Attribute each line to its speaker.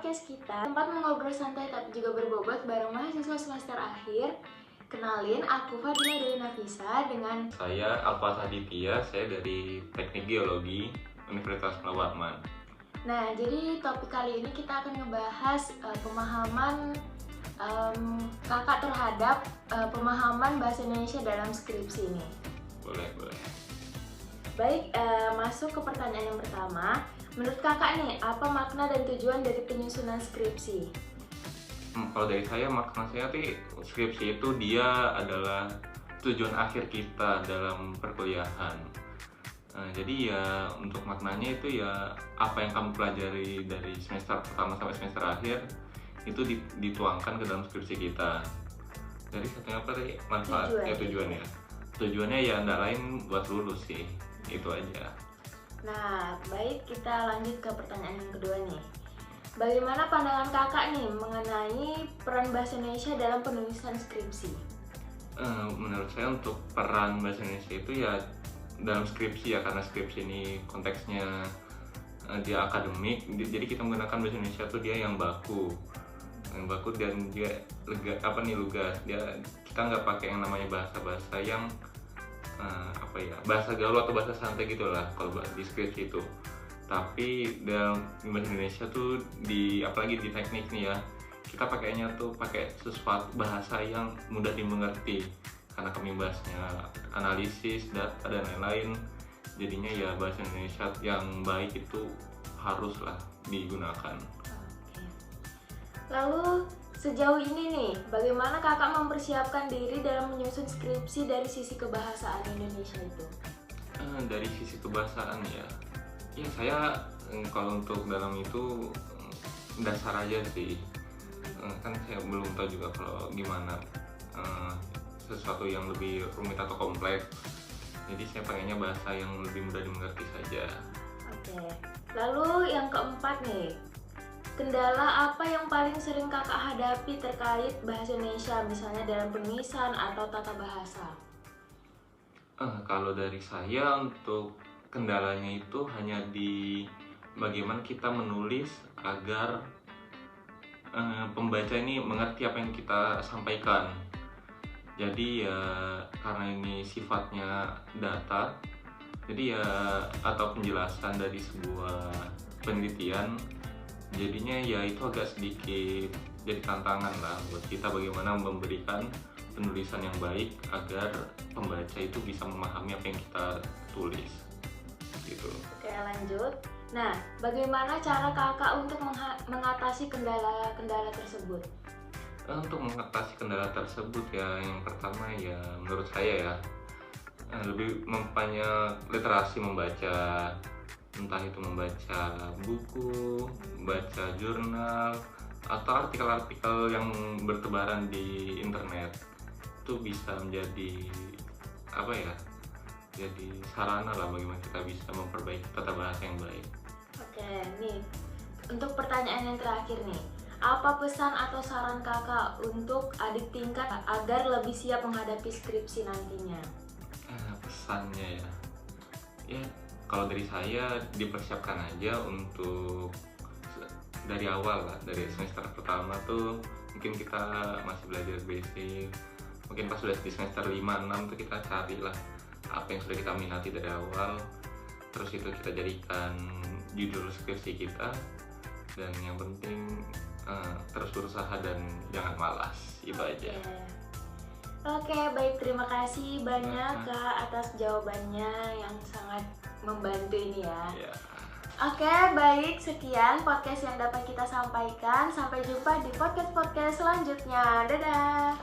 Speaker 1: podcast kita, tempat mengobrol santai tapi juga berbobot bareng mahasiswa semester akhir. Kenalin, aku Fadila dari Nafisa dengan
Speaker 2: saya Alfa Saditya, saya dari Teknik Geologi Universitas Muhammad.
Speaker 1: Nah, jadi topik kali ini kita akan ngebahas pemahaman kakak terhadap pemahaman bahasa Indonesia dalam skripsi ini.
Speaker 2: Boleh.
Speaker 1: Baik, masuk ke pertanyaan yang pertama. Menurut kakak nih, apa makna dan tujuan dari penyusunan skripsi?
Speaker 2: Kalau dari saya, makna saya skripsi itu dia adalah tujuan akhir kita dalam perkuliahan. Jadi ya untuk maknanya itu ya apa yang kamu pelajari dari semester pertama sampai semester akhir itu dituangkan ke dalam skripsi kita. Jadi satunya apa tadi? Tujuannya. Tujuannya ya nggak lain buat lulus sih, itu aja.
Speaker 1: Nah, baik, kita lanjut ke pertanyaan yang kedua nih. Bagaimana pandangan kakak nih mengenai peran bahasa Indonesia dalam penulisan skripsi?
Speaker 2: Menurut saya untuk peran bahasa Indonesia itu ya dalam skripsi ya, karena skripsi ini konteksnya dia akademik, jadi kita menggunakan bahasa Indonesia tuh dia yang baku dan dia lugas. Kita nggak pakai yang namanya bahasa yang bahasa gaul atau bahasa santai gitulah kalau di skripsi itu. Tapi dalam bahasa Indonesia tuh apalagi di teknik nih ya, kita pakainya tuh pakai sesuatu bahasa yang mudah dimengerti karena kami bahasnya analisis, data dan lain-lain. Jadinya ya bahasa Indonesia yang baik itu haruslah digunakan.
Speaker 1: Lalu sejauh ini nih, bagaimana kakak mempersiapkan diri dalam menyusun skripsi dari sisi kebahasaan Indonesia itu?
Speaker 2: Dari sisi kebahasaan ya saya kalau untuk dalam itu dasar aja sih. Kan saya belum tahu juga kalau gimana sesuatu yang lebih rumit atau kompleks. Jadi saya pengennya bahasa yang lebih mudah dimengerti saja.
Speaker 1: Oke. Lalu yang keempat nih, kendala apa yang paling sering kakak hadapi terkait bahasa Indonesia, misalnya dalam penulisan atau tata bahasa?
Speaker 2: Kalau dari saya untuk kendalanya itu hanya di bagaimana kita menulis agar pembaca ini mengerti apa yang kita sampaikan. Jadi ya karena ini sifatnya data, jadi ya atau penjelasan dari sebuah penelitian, jadinya ya itu agak sedikit jadi tantangan lah buat kita bagaimana memberikan penulisan yang baik agar pembaca itu bisa memahami apa yang kita tulis gitu.
Speaker 1: Oke, lanjut. Nah, bagaimana cara kakak untuk mengatasi kendala-kendala tersebut?
Speaker 2: Untuk mengatasi kendala tersebut ya yang pertama ya menurut saya ya lebih memperbanyak literasi membaca, entah itu membaca buku, membaca jurnal atau artikel-artikel yang bertebaran di internet. Itu bisa menjadi jadi sarana lah bagaimana kita bisa memperbaiki tata bahasa yang baik.
Speaker 1: Oke, nih untuk pertanyaan yang terakhir nih, apa pesan atau saran kakak untuk adik tingkat agar lebih siap menghadapi skripsi nantinya?
Speaker 2: Pesannya ya kalau dari saya dipersiapkan aja untuk dari awal lah, dari semester pertama tuh mungkin kita masih belajar basic. Mungkin pas sudah di semester 5-6 tuh kita carilah apa yang sudah kita minati dari awal, terus itu kita jadikan judul skripsi kita, dan yang penting terus berusaha dan jangan malas, itu aja.
Speaker 1: Oke, baik, terima kasih banyak Kak atas jawabannya yang sangat membantu ini ya. Oke, baik, sekian podcast yang dapat kita sampaikan. Sampai jumpa di podcast-podcast selanjutnya. Dadah!